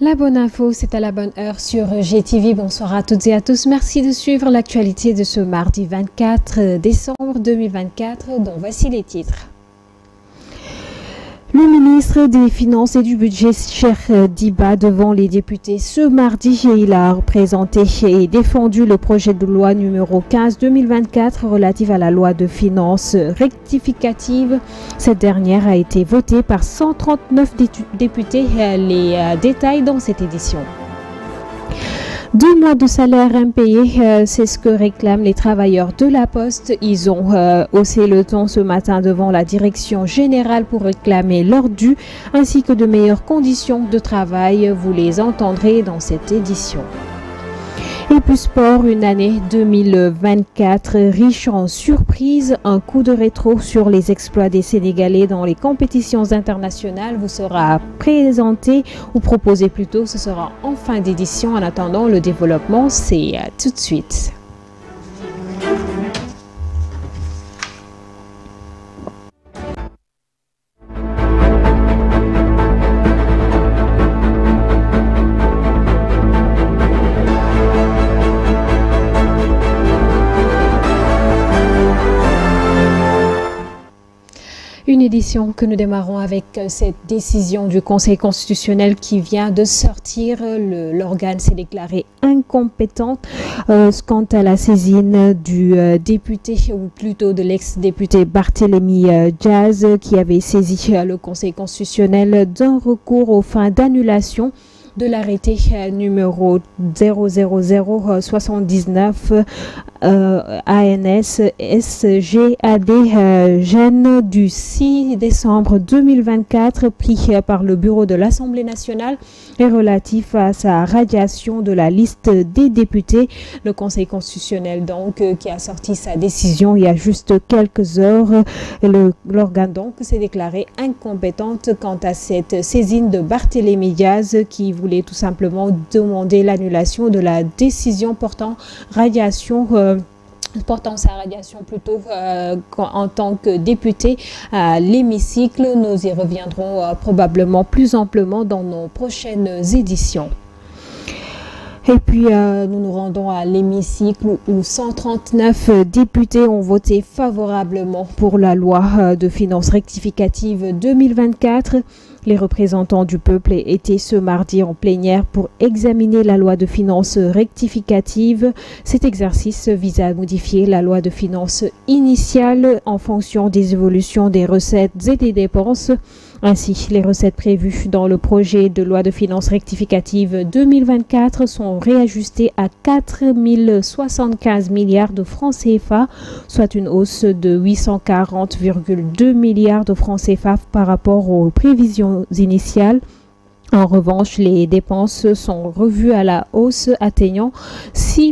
La bonne info, c'est à la bonne heure sur GTV. Bonsoir à toutes et à tous. Merci de suivre l'actualité de ce mardi 24 décembre 2024, dont voici les titres. Le ministre des Finances et du Budget, Cheikh Diba, devant les députés ce mardi, il a présenté et défendu le projet de loi numéro 15-2024 relatif à la loi de finances rectificative. Cette dernière a été votée par 139 députés. Les détails dans cette édition. 2 mois de salaire impayé, c'est ce que réclament les travailleurs de la Poste. Ils ont haussé le ton ce matin devant la direction générale pour réclamer leur dû ainsi que de meilleures conditions de travail. Vous les entendrez dans cette édition. Et puis sport, une année 2024 riche en surprises. Un coup de rétro sur les exploits des Sénégalais dans les compétitions internationales vous sera présenté ou proposé plutôt. Ce sera en fin d'édition. En attendant, le développement, c'est tout de suite. Une édition que nous démarrons avec cette décision du Conseil constitutionnel qui vient de sortir. L'organe s'est déclaré incompétent quant à la saisine du député, ou plutôt de l'ex-député Barthélémy Diaz, qui avait saisi le Conseil constitutionnel d'un recours aux fins d'annulation de l'arrêté numéro 00079 ANS SGAD GEN du 6 décembre 2024 pris par le bureau de l'Assemblée nationale et relatif à sa radiation de la liste des députés. Le Conseil constitutionnel donc qui a sorti sa décision il y a juste quelques heures. L'organe donc s'est déclaré incompétente quant à cette saisine de Barthélémy Diaz qui voulait tout simplement demander l'annulation de la décision portant sa radiation plutôt en tant que député à l'hémicycle. Nous y reviendrons probablement plus amplement dans nos prochaines éditions. Et puis, nous nous rendons à l'hémicycle où 139 députés ont voté favorablement pour la loi de finances rectificative 2024. Les représentants du peuple étaient ce mardi en plénière pour examiner la loi de finances rectificative. Cet exercice vise à modifier la loi de finances initiale en fonction des évolutions des recettes et des dépenses. Ainsi, les recettes prévues dans le projet de loi de finances rectificative 2024 sont réajustées à 4 075 milliards de francs CFA, soit une hausse de 840,2 milliards de francs CFA par rapport aux prévisions initiales. En revanche, les dépenses sont revues à la hausse atteignant 6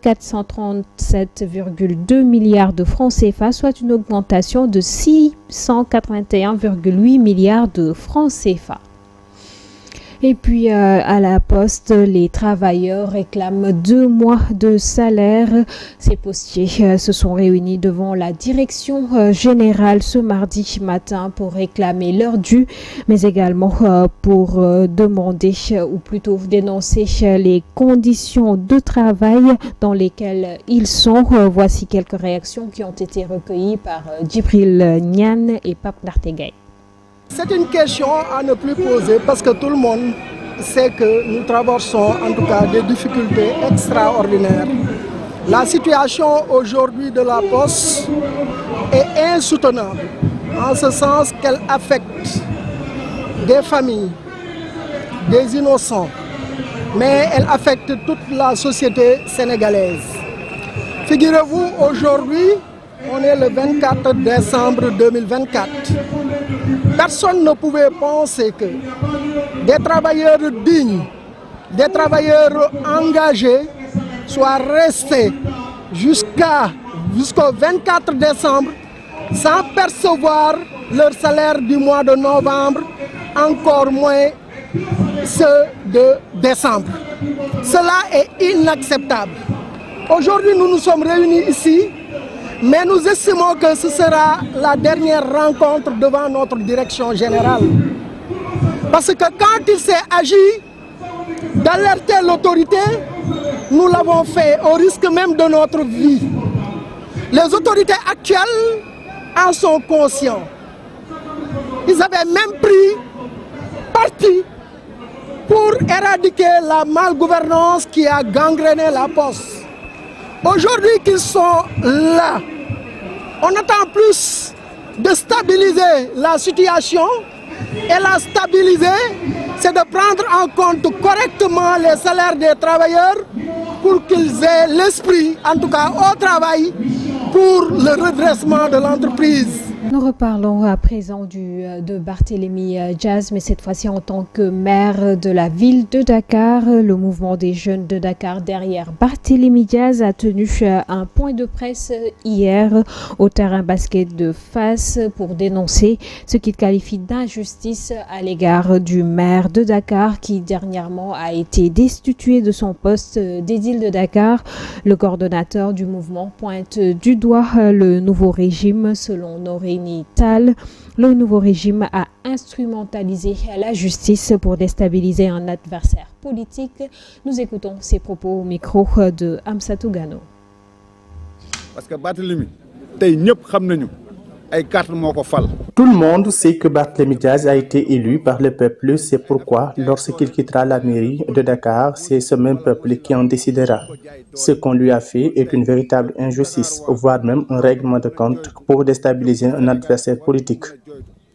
437,2 milliards de francs CFA, soit une augmentation de 681,8 milliards de francs CFA. Et puis à la Poste, les travailleurs réclament 2 mois de salaire. Ces postiers se sont réunis devant la direction générale ce mardi matin pour réclamer leur dû, mais également pour demander ou plutôt dénoncer les conditions de travail dans lesquelles ils sont. Voici quelques réactions qui ont été recueillies par Djibril Niane et Pape Nartegay. C'est une question à ne plus poser parce que tout le monde sait que nous traversons en tout cas des difficultés extraordinaires. La situation aujourd'hui de la Poste est insoutenable en ce sens qu'elle affecte des familles, des innocents, mais elle affecte toute la société sénégalaise. Figurez-vous, aujourd'hui, on est le 24 décembre 2024. Personne ne pouvait penser que des travailleurs dignes, des travailleurs engagés soient restés jusqu'au 24 décembre sans percevoir leur salaire du mois de novembre, encore moins ceux de décembre. Cela est inacceptable. Aujourd'hui, nous nous sommes réunis ici, mais nous estimons que ce sera la dernière rencontre devant notre direction générale. Parce que quand il s'est agi d'alerter l'autorité, nous l'avons fait au risque même de notre vie. Les autorités actuelles en sont conscients. Ils avaient même pris parti pour éradiquer la malgouvernance qui a gangréné la Poste. Aujourd'hui qu'ils sont là, on attend plus de stabiliser la situation. Et la stabiliser, c'est de prendre en compte correctement les salaires des travailleurs pour qu'ils aient l'esprit, en tout cas au travail, pour le redressement de l'entreprise. Nous reparlons à présent de Barthélémy Diaz, mais cette fois-ci en tant que maire de la ville de Dakar. Le mouvement des jeunes de Dakar derrière Barthélémy Diaz a tenu un point de presse hier au terrain basket de Fass pour dénoncer ce qu'il qualifie d'injustice à l'égard du maire de Dakar qui dernièrement a été destitué de son poste d'édile de Dakar. Le coordonnateur du mouvement pointe du doigt le nouveau régime selon Norénie Tal. Le nouveau régime a instrumentalisé la justice pour déstabiliser un adversaire politique. Nous écoutons ses propos au micro de Amsatou Gano. Parce que Barthélémy, tay ñëpp xam nañu ay carte moko fal. Tout le monde sait que Barthélémy Diaz a été élu par le peuple. C'est pourquoi, lorsqu'il quittera la mairie de Dakar, c'est ce même peuple qui en décidera. Ce qu'on lui a fait est une véritable injustice, voire même un règlement de compte pour déstabiliser un adversaire politique.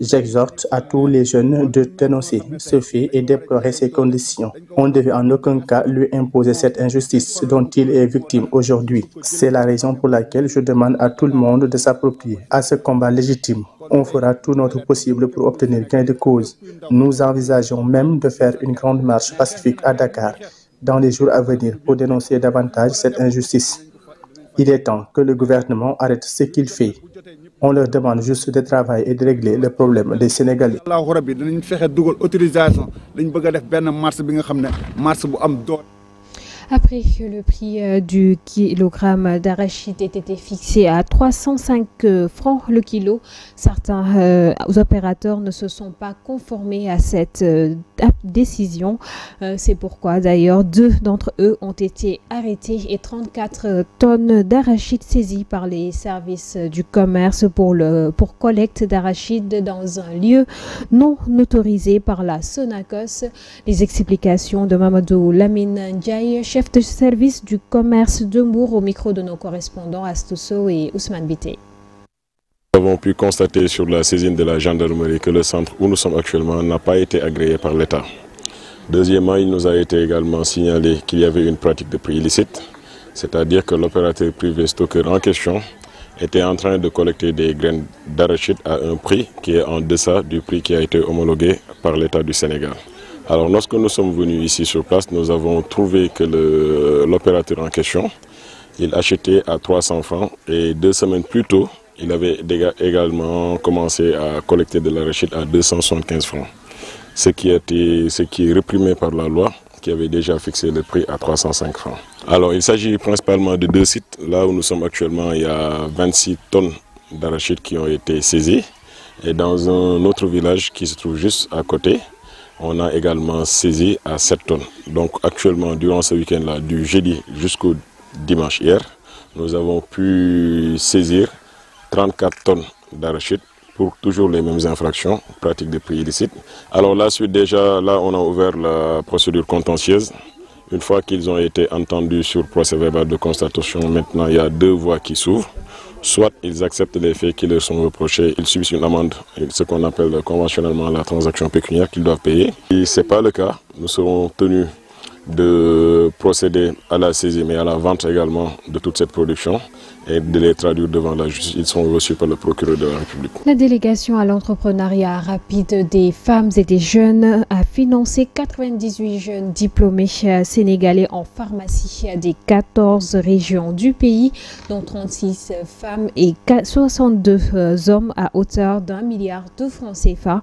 J'exhorte à tous les jeunes de dénoncer ce fait et déplorer ces conditions. On ne devait en aucun cas lui imposer cette injustice dont il est victime aujourd'hui. C'est la raison pour laquelle je demande à tout le monde de s'approprier à ce combat légitime. On fera tout notre possible pour obtenir gain de cause. Nous envisageons même de faire une grande marche pacifique à Dakar dans les jours à venir pour dénoncer davantage cette injustice. Il est temps que le gouvernement arrête ce qu'il fait. On leur demande juste de travailler et de régler le problème des Sénégalais. Après que le prix du kilogramme d'arachide ait été fixé à 305 francs le kilo, certains opérateurs ne se sont pas conformés à cette décision. C'est pourquoi d'ailleurs 2 d'entre eux ont été arrêtés et 34 tonnes d'arachide saisies par les services du commerce pour collecte d'arachide dans un lieu non autorisé par la Sonacos. Les explications de Mamadou Lamine Ndiaye, chef de service du commerce de Mbour, au micro de nos correspondants Astousso et Ousmane Bité. Nous avons pu constater sur la saisine de la gendarmerie que le centre où nous sommes actuellement n'a pas été agréé par l'État. Deuxièmement, il nous a été également signalé qu'il y avait une pratique de prix illicite, c'est-à-dire que l'opérateur privé stockeur en question était en train de collecter des graines d'arachide à un prix qui est en deçà du prix qui a été homologué par l'État du Sénégal. Alors lorsque nous sommes venus ici sur place, nous avons trouvé que l'opérateur en question, il achetait à 300 francs et 2 semaines plus tôt, il avait également commencé à collecter de l'arachide à 275 francs. Ce qui est réprimé par la loi qui avait déjà fixé le prix à 305 francs. Alors il s'agit principalement de 2 sites. Là où nous sommes actuellement, il y a 26 tonnes d'arachide qui ont été saisies. Et dans un autre village qui se trouve juste à côté, on a également saisi à 7 tonnes. Donc actuellement, durant ce week-end-là, du jeudi jusqu'au dimanche hier, nous avons pu saisir 34 tonnes d'arachide pour toujours les mêmes infractions, pratique de prix illicites. Alors la suite déjà, là on a ouvert la procédure contentieuse. Une fois qu'ils ont été entendus sur procès-verbal de constatation, maintenant il y a 2 voies qui s'ouvrent. Soit ils acceptent les faits qui leur sont reprochés, ils subissent une amende, ce qu'on appelle conventionnellement la transaction pécuniaire qu'ils doivent payer. Si ce n'est pas le cas, nous serons tenus de procéder à la saisie mais à la vente également de toute cette production et de les traduire devant la justice. Ils sont reçus par le procureur de la République. La délégation à l'entrepreneuriat rapide des femmes et des jeunes a financé 98 jeunes diplômés sénégalais en pharmacie des 14 régions du pays, dont 36 femmes et 62 hommes à hauteur d'1 milliard de francs CFA.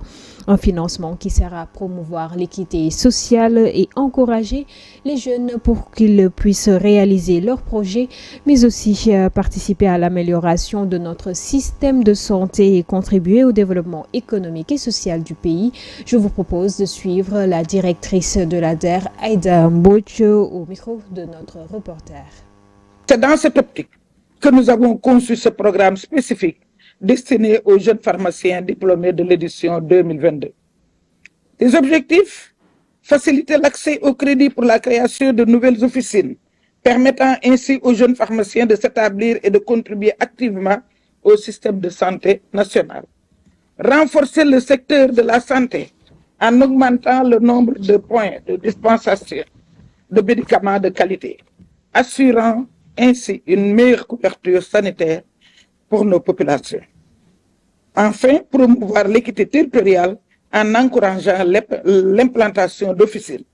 Un financement qui sert à promouvoir l'équité sociale et encourager les jeunes pour qu'ils puissent réaliser leurs projets, mais aussi participer à l'amélioration de notre système de santé et contribuer au développement économique et social du pays. Je vous propose de suivre la directrice de l'ADER, Aïda Mbodj, au micro de notre reporter. C'est dans cette optique que nous avons conçu ce programme spécifique destiné aux jeunes pharmaciens diplômés de l'édition 2022. Les objectifs: faciliter l'accès au crédit pour la création de nouvelles officines, permettant ainsi aux jeunes pharmaciens de s'établir et de contribuer activement au système de santé national. Renforcer le secteur de la santé en augmentant le nombre de points de dispensation de médicaments de qualité, assurant ainsi une meilleure couverture sanitaire pour nos populations. Enfin, promouvoir l'équité territoriale en encourageant l'implantation d'officines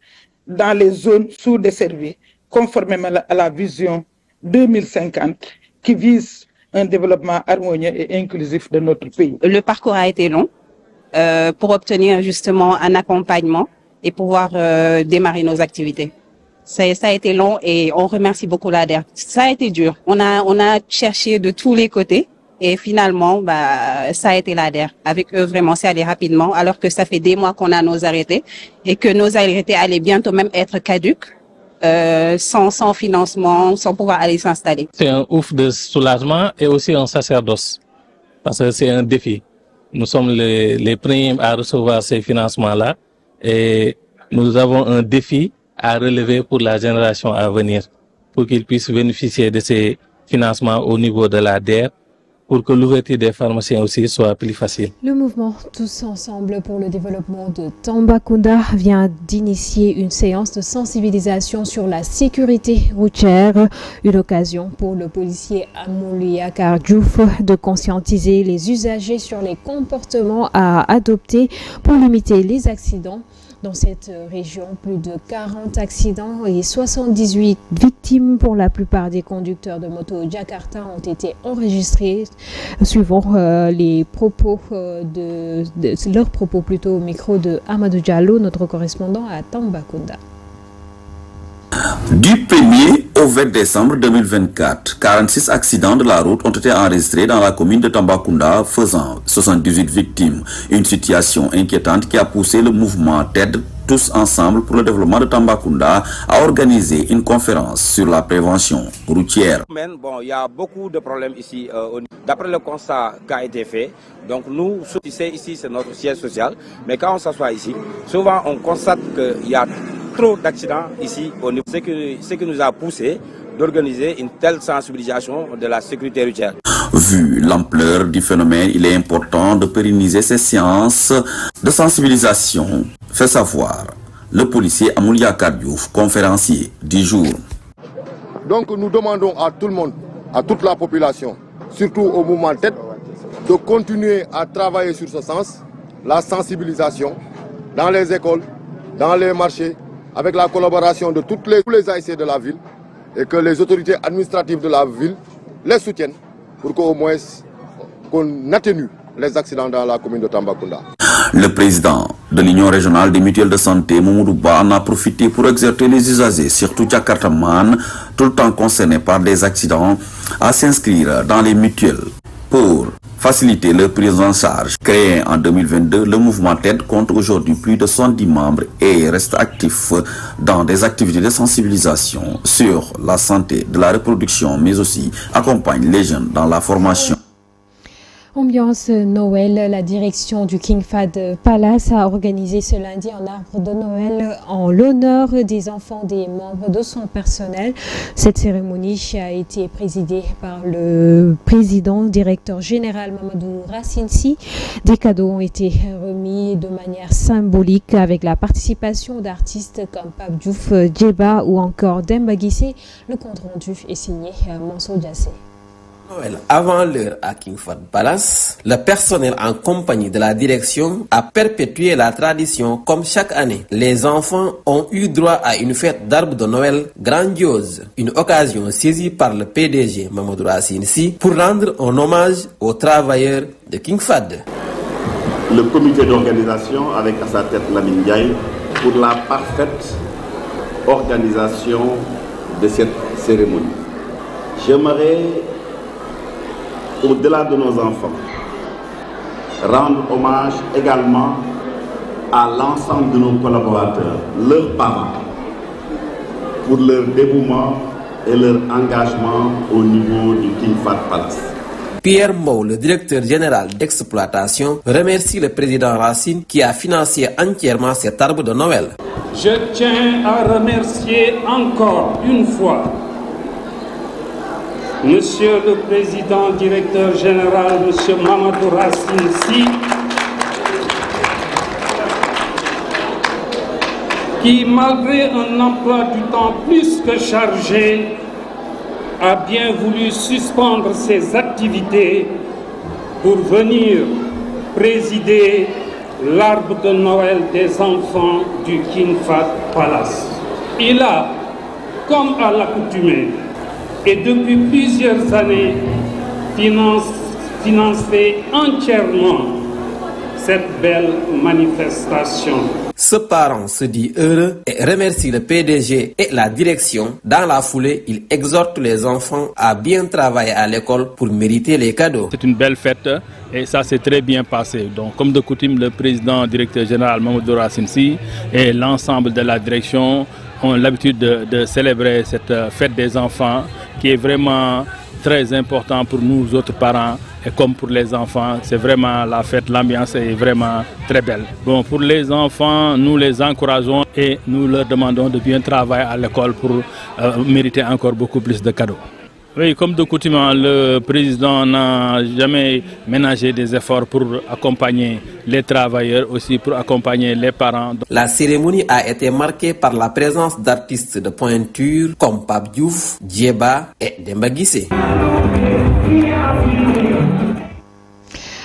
dans les zones sous-desservies, conformément à la vision 2050 qui vise un développement harmonieux et inclusif de notre pays. Le parcours a été long pour obtenir justement un accompagnement et pouvoir démarrer nos activités. Ça a été long et on remercie beaucoup l'ADER. Ça a été dur. On a cherché de tous les côtés et finalement, ça a été l'ADER. Avec eux, vraiment, c'est allé rapidement, alors que ça fait des mois qu'on a nos arrêtés et que nos arrêtés allaient bientôt même être caducs, sans financement, sans pouvoir aller s'installer. C'est un ouf de soulagement et aussi un sacerdoce, parce que c'est un défi. Nous sommes les premiers à recevoir ces financements-là et nous avons un défi à relever pour la génération à venir, pour qu'ils puissent bénéficier de ces financements au niveau de l'ADER, pour que l'ouverture des pharmaciens aussi soit plus facile. Le mouvement Tous Ensemble pour le développement de Tambacounda vient d'initier une séance de sensibilisation sur la sécurité routière, une occasion pour le policier Amouliakar Diouf de conscientiser les usagers sur les comportements à adopter pour limiter les accidents. Dans cette région, plus de 40 accidents et 78 victimes pour la plupart des conducteurs de moto Jakarta ont été enregistrés, suivant les propos leurs propos plutôt au micro de Amadou Diallo, notre correspondant à Tambacounda. Du 1er au 20 décembre 2024, 46 accidents de la route ont été enregistrés dans la commune de Tambacounda, faisant 78 victimes. Une situation inquiétante qui a poussé le mouvement TED Tous Ensemble pour le développement de Tambacounda à organiser une conférence sur la prévention routière. Bon, il y a beaucoup de problèmes ici. D'après le constat qui a été fait, donc nous, ici c'est notre siège social, mais quand on s'assoit ici, souvent on constate qu'il y a trop d'accidents ici au niveau. Ce qui nous a poussé d'organiser une telle sensibilisation de la sécurité routière. Vu l'ampleur du phénomène, il est important de pérenniser ces séances de sensibilisation, fait savoir le policier Amouliakar Diouf, conférencier du jour. Donc nous demandons à tout le monde, à toute la population, surtout au mouvement TED, de continuer à travailler sur ce sens, la sensibilisation dans les écoles, dans les marchés, avec la collaboration de tous les AIC de la ville, et que les autorités administratives de la ville les soutiennent pour qu'au moins qu'on atténue les accidents dans la commune de Tambacounda. Le président de l'Union régionale des mutuelles de santé, Mamadou Ba, en a profité pour exhorter les usagers, surtout Jakartaman, tout le temps concernés par des accidents, à s'inscrire dans les mutuelles pour faciliter leur prise en charge. Créé en 2022, le mouvement TED compte aujourd'hui plus de 70 membres et reste actif dans des activités de sensibilisation sur la santé de la reproduction, mais aussi accompagne les jeunes dans la formation. Ambiance Noël, la direction du King Fahd Palace a organisé ce lundi un arbre de Noël en l'honneur des enfants des membres de son personnel. Cette cérémonie a été présidée par le président directeur général Mamadou Racine Sy. Des cadeaux ont été remis de manière symbolique avec la participation d'artistes comme Pape Diouf, Djeba ou encore Demba Guissé. Le compte rendu est signé Mansour Diassé. Noël avant l'heure à King Fahd Palace, le personnel en compagnie de la direction a perpétué la tradition comme chaque année. Les enfants ont eu droit à une fête d'arbre de Noël grandiose, une occasion saisie par le PDG Mamadou Racine Sy pour rendre un hommage aux travailleurs de King Fahd. Le comité d'organisation avec à sa tête Lamine Ndiaye pour la parfaite organisation de cette cérémonie. J'aimerais, au-delà de nos enfants, rendre hommage également à l'ensemble de nos collaborateurs, leurs parents, pour leur dévouement et leur engagement au niveau du King Fahd Palace. Pierre Mbow, le directeur général d'exploitation, remercie le président Racine qui a financé entièrement cet arbre de Noël. Je tiens à remercier encore une fois Monsieur le Président directeur général, Monsieur Mamadou Racine Sy, qui, malgré un emploi du temps plus que chargé, a bien voulu suspendre ses activités pour venir présider l'arbre de Noël des enfants du King Fahd Palace. Il a, comme à l'accoutumée, et depuis plusieurs années, financé entièrement cette belle manifestation. Ce parent se dit heureux et remercie le PDG et la direction. Dans la foulée, il exhorte les enfants à bien travailler à l'école pour mériter les cadeaux. C'est une belle fête et ça s'est très bien passé. Donc, comme de coutume, le président directeur général Mamadou Racine Sy et l'ensemble de la direction ont l'habitude de célébrer cette fête des enfants qui est vraiment très important pour nous autres parents. Et comme pour les enfants, c'est vraiment la fête, l'ambiance est vraiment très belle. Bon, pour les enfants, nous les encourageons et nous leur demandons de bien travailler à l'école pour mériter encore beaucoup plus de cadeaux. Oui, comme de coutume, le président n'a jamais ménagé des efforts pour accompagner les travailleurs, aussi pour accompagner les parents. La cérémonie a été marquée par la présence d'artistes de pointure comme Pape Diouf, Djeba et Demba Guissé.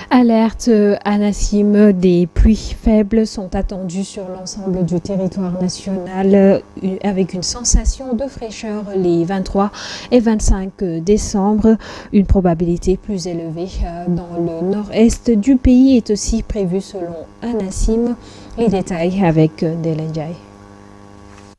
Alerte à Nassim, des pluies faibles sont attendues sur l'ensemble du territoire national avec une sensation de fraîcheur les 23 et 25 décembre. Une probabilité plus élevée dans le nord-est du pays est aussi prévue selon Nassim. Les détails avec Delenjay.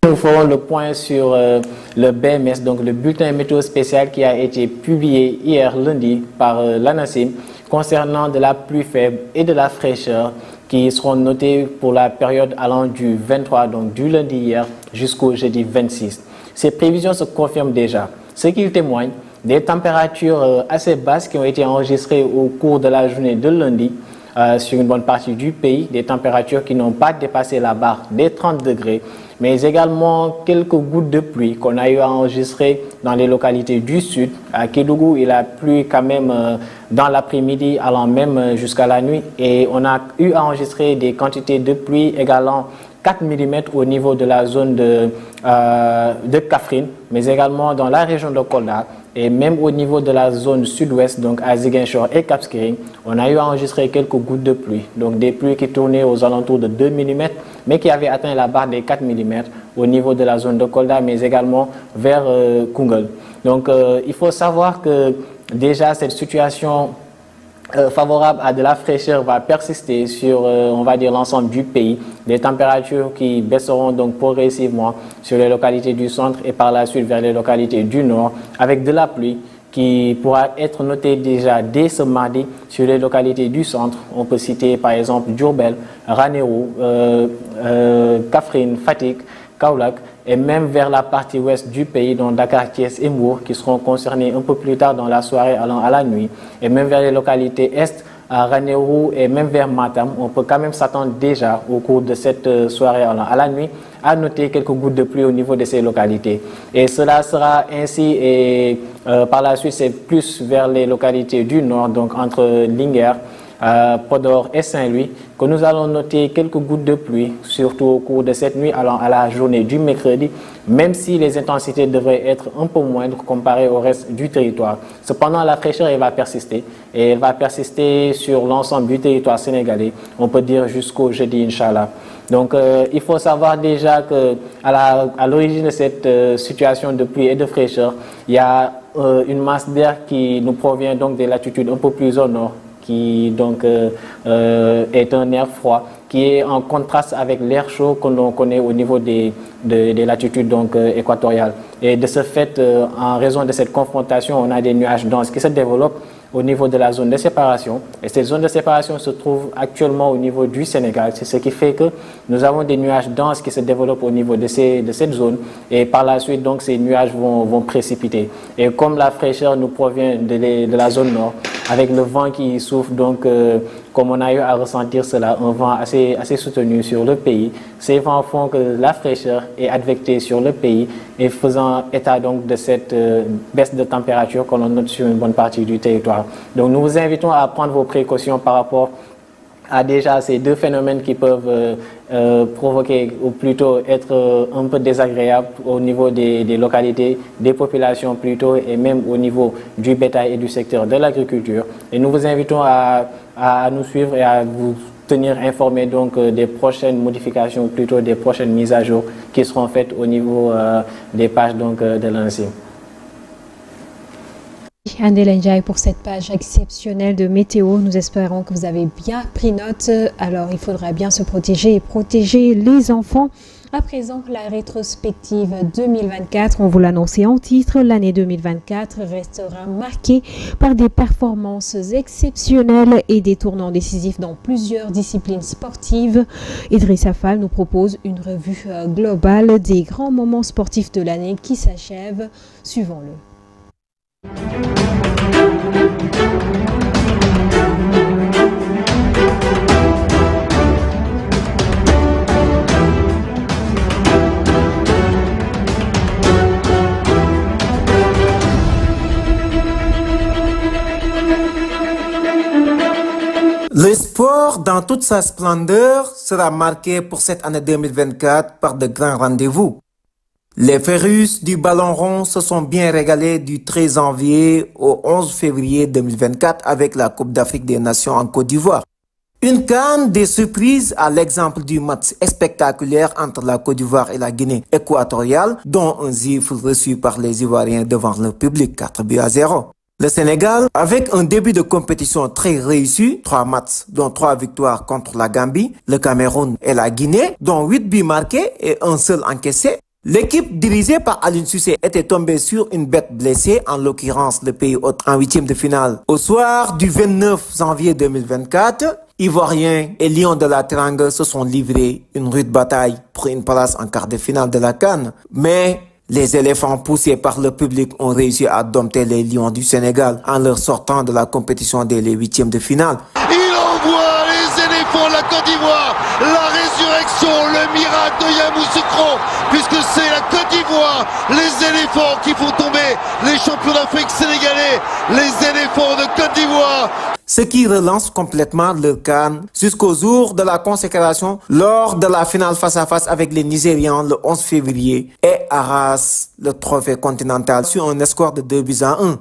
Nous ferons le point sur le BMS, donc le bulletin météo spécial qui a été publié hier lundi par l'ANACIM concernant de la pluie faible et de la fraîcheur qui seront notés pour la période allant du 23, donc du lundi hier jusqu'au jeudi 26. Ces prévisions se confirment déjà, ce qui témoigne des températures assez basses qui ont été enregistrées au cours de la journée de lundi sur une bonne partie du pays, des températures qui n'ont pas dépassé la barre des 30 degrés, mais également quelques gouttes de pluie qu'on a eu à enregistrer dans les localités du sud. À Kédougou, il a plu quand même dans l'après-midi, allant même jusqu'à la nuit. Et on a eu à enregistrer des quantités de pluie égalant 4 mm au niveau de la zone de Kaffrine, mais également dans la région de Kolda. Et même au niveau de la zone sud-ouest, donc à Ziguinchor et Cap Skirring, on a eu à enregistrer quelques gouttes de pluie. Donc des pluies qui tournaient aux alentours de 2 mm, mais qui avaient atteint la barre des 4 mm au niveau de la zone de Kolda, mais également vers Koungheul. Donc il faut savoir que déjà cette situation favorable à de la fraîcheur va persister sur, on va dire, l'ensemble du pays. Des températures qui baisseront donc progressivement sur les localités du centre et par la suite vers les localités du nord, avec de la pluie qui pourra être notée déjà dès ce mardi sur les localités du centre. On peut citer par exemple Diourbel, Ranérou, Kaffrine, Fatick, Kaolack, et même vers la partie ouest du pays, dont Dakar, Thiès et Mbour, qui seront concernés un peu plus tard dans la soirée allant à la nuit, et même vers les localités est, à Ranérou et même vers Matam. On peut quand même s'attendre déjà au cours de cette soirée allant à la nuit à noter quelques gouttes de pluie au niveau de ces localités. Et cela sera ainsi, et par la suite c'est plus vers les localités du nord, donc entre Linguère, Podor et Saint-Louis, que nous allons noter quelques gouttes de pluie, surtout au cours de cette nuit allant à la journée du mercredi, même si les intensités devraient être un peu moindres comparées au reste du territoire. Cependant, la fraîcheur elle va persister, et elle va persister sur l'ensemble du territoire sénégalais, on peut dire jusqu'au jeudi, Inch'Allah. Donc il faut savoir déjà qu'à l'origine de cette situation de pluie et de fraîcheur, il y a une masse d'air qui nous provient donc des latitudes un peu plus au nord, qui donc est un air froid qui est en contraste avec l'air chaud que l'on connaît au niveau des latitudes donc équatoriales. Et de ce fait, en raison de cette confrontation, on a des nuages denses qui se développent au niveau de la zone de séparation. Et cette zone de séparation se trouve actuellement au niveau du Sénégal. C'est ce qui fait que nous avons des nuages denses qui se développent au niveau de cette zone. Et par la suite, donc, ces nuages vont précipiter. Et comme la fraîcheur nous provient de la zone nord, avec le vent qui souffle, donc, comme on a eu à ressentir cela, un vent assez soutenu sur le pays, ces vents font que la fraîcheur est advectée sur le pays et faisant état donc de cette baisse de température que l'on note sur une bonne partie du territoire. Donc nous vous invitons à prendre vos précautions par rapport à déjà ces deux phénomènes qui peuvent provoquer ou plutôt être un peu désagréables au niveau des localités, des populations plutôt et même au niveau du bétail et du secteur de l'agriculture. Et nous vous invitons à nous suivre et à vous tenir informés donc des prochaines modifications ou plutôt des prochaines mises à jour qui seront faites au niveau des pages donc de l'ANACIM. Andela Ndiaye pour cette page exceptionnelle de météo. Nous espérons que vous avez bien pris note. Alors, il faudra bien se protéger et protéger les enfants. À présent, la rétrospective 2024, on vous l'annonçait en titre, l'année 2024 restera marquée par des performances exceptionnelles et des tournants décisifs dans plusieurs disciplines sportives. Idrissa Fall nous propose une revue globale des grands moments sportifs de l'année qui s'achève. Suivons-le. Le sport, dans toute sa splendeur, sera marqué pour cette année 2024 par de grands rendez-vous. Les férus du ballon rond se sont bien régalés du 13 janvier au 11 février 2024 avec la Coupe d'Afrique des Nations en Côte d'Ivoire. Une CAN des surprises à l'exemple du match spectaculaire entre la Côte d'Ivoire et la Guinée équatoriale, dont un gifle reçu par les Ivoiriens devant le public 4-0. Le Sénégal, avec un début de compétition très réussi, 3 matchs, dont 3 victoires contre la Gambie, le Cameroun et la Guinée, dont 8 buts marqués et un seul encaissé. L'équipe dirigée par Aliou Cissé était tombée sur une bête blessée, en l'occurrence le pays hôte en 8e de finale. Au soir du 29 janvier 2024, Ivoiriens et Lions de la Teranga se sont livrés une rude bataille pour une place en quart de finale de la CAN. Mais les éléphants poussés par le public ont réussi à dompter les Lions du Sénégal en leur sortant de la compétition dès les 8e de finale. Il envoie les éléphants de la Côte d'Ivoire, la résurrection, le miracle de Yamoussoukro, puisque c'est la Côte d'Ivoire, les éléphants qui font tomber les champions d'Afrique sénégalais, les éléphants de Côte d'Ivoire. Ce qui relance complètement le CAN jusqu'au jour de la consécration lors de la finale face à face avec les Nigérians le 11 février et arrache le trophée continental sur un score de 2-1.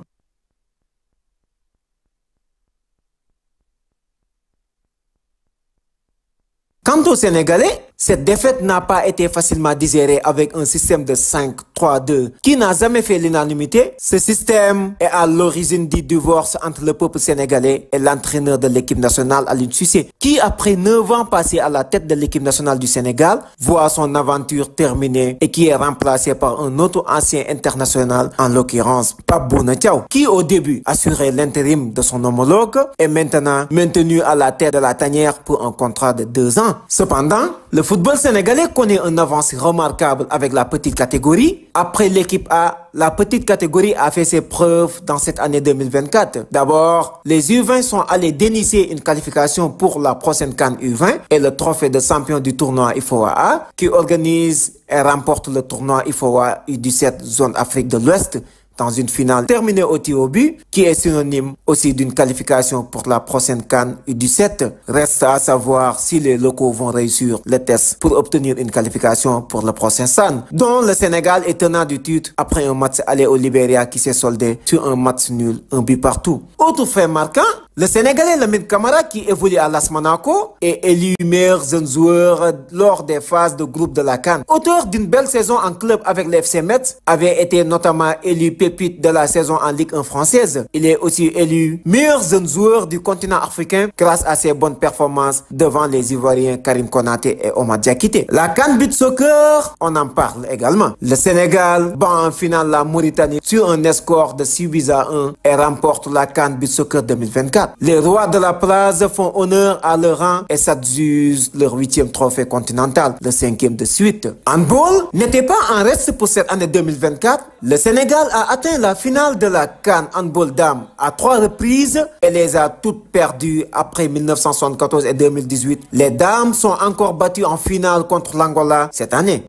Quant aux Sénégalais, cette défaite n'a pas été facilement digérée avec un système de 5-3-2 qui n'a jamais fait l'unanimité. Ce système est à l'origine du divorce entre le peuple sénégalais et l'entraîneur de l'équipe nationale Aliou Cissé, qui après 9 ans passés à la tête de l'équipe nationale du Sénégal, voit son aventure terminée et qui est remplacé par un autre ancien international, en l'occurrence Pape Bouna Diaw, qui au début assurait l'intérim de son homologue et maintenant maintenu à la tête de la tanière pour un contrat de 2 ans. Cependant, le football sénégalais connaît une avance remarquable avec la petite catégorie. Après l'équipe A, la petite catégorie a fait ses preuves dans cette année 2024. D'abord, les U20 sont allés dénicher une qualification pour la prochaine CAN U20 et le trophée de champion du tournoi IFOA A, qui organise et remporte le tournoi IFOA U17 Zone Afrique de l'Ouest dans une finale terminée au tir au but, qui est synonyme aussi d'une qualification pour la prochaine CAN U17. Reste à savoir si les locaux vont réussir les tests pour obtenir une qualification pour le prochain CAN, dont le Sénégal est tenant du titre après un match aller au Libéria qui s'est soldé sur un match nul, un but partout. Autre fait marquant, Le Sénégalais Lamine Camara, qui évolue à l'AS Monaco, est élu meilleur jeune joueur lors des phases de groupe de la CAN. Auteur d'une belle saison en club avec le FC Metz, avait été notamment élu pépite de la saison en Ligue 1 française. Il est aussi élu meilleur jeune joueur du continent africain grâce à ses bonnes performances devant les Ivoiriens Karim Konaté et Omar Diakité. La CAN Beach Soccer, on en parle également. Le Sénégal bat en finale la Mauritanie sur un score de 6-1 et remporte la CAN Beach Soccer 2024. Les rois de la plage font honneur à leur rang et s'adjugent leur 8e trophée continental, le 5e de suite. Handball n'était pas en reste pour cette année 2024. Le Sénégal a atteint la finale de la CAN Handball Dames à 3 reprises et les a toutes perdues après 1974 et 2018. Les dames sont encore battues en finale contre l'Angola cette année.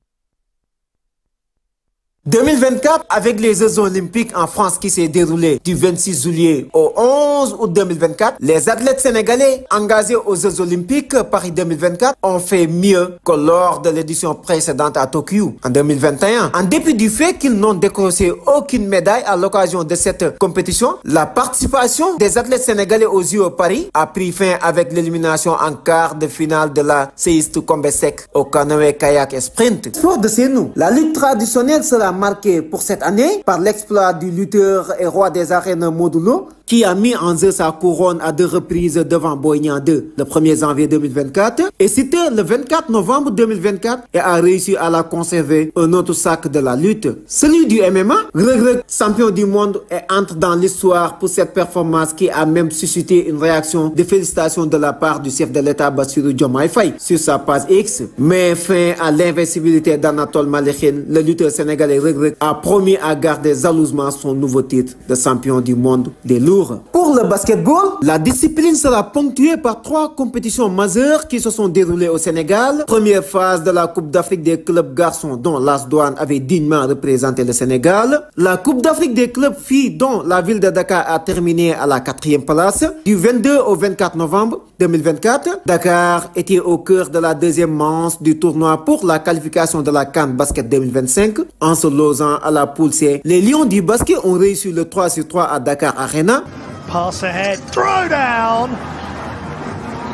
2024, avec les Jeux Olympiques en France qui s'est déroulé du 26 juillet au 11 août 2024, les athlètes sénégalais engagés aux Jeux Olympiques Paris 2024 ont fait mieux que lors de l'édition précédente à Tokyo en 2021. En dépit du fait qu'ils n'ont décroché aucune médaille à l'occasion de cette compétition, la participation des athlètes sénégalais aux Jeux Paris a pris fin avec l'élimination en quart de finale de la séiste Combesec au canoë kayak et sprint. Sport de chez nous, la lutte traditionnelle sera marqué pour cette année par l'exploit du lutteur et roi des arènes Modulo, qui a mis en jeu sa couronne à 2 reprises devant Boy Niang 2 le 1er janvier 2024 et c'était le 24 novembre 2024 et a réussi à la conserver un autre sac de la lutte. Celui du MMA, Reug Reug, champion du monde, et entre dans l'histoire pour cette performance qui a même suscité une réaction de félicitations de la part du chef de l'État Bassirou Diomaye Faye sur sa page X. Mais fin à l'invincibilité d'Anatole Malékhine, le lutteur sénégalais Reug Reug a promis à garder jalousement son nouveau titre de champion du monde des lourds. Pour le basketball, la discipline sera ponctuée par 3 compétitions majeures qui se sont déroulées au Sénégal. Première phase de la Coupe d'Afrique des clubs garçons dont l'AS Douanes avait dignement représenté le Sénégal. La Coupe d'Afrique des clubs filles dont la ville de Dakar a terminé à la 4e place. Du 22 au 24 novembre 2024, Dakar était au cœur de la 2e manche du tournoi pour la qualification de la CAN Basket 2025. En se losant à la poule C, les Lions du basket ont réussi le 3-sur-3 à Dakar Arena. Pass ahead, throw down,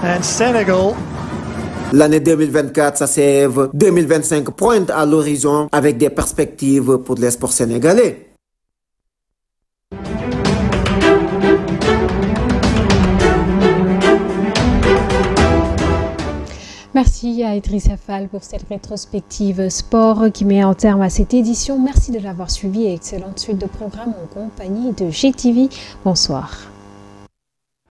and Senegal. L'année 2024 s'achève, 2025 pointe à l'horizon avec des perspectives pour les sports sénégalais. Merci à Idrissa Fall pour cette rétrospective sport qui met en terme à cette édition. Merci de l'avoir suivi et excellente suite de programmes en compagnie de GTV. Bonsoir.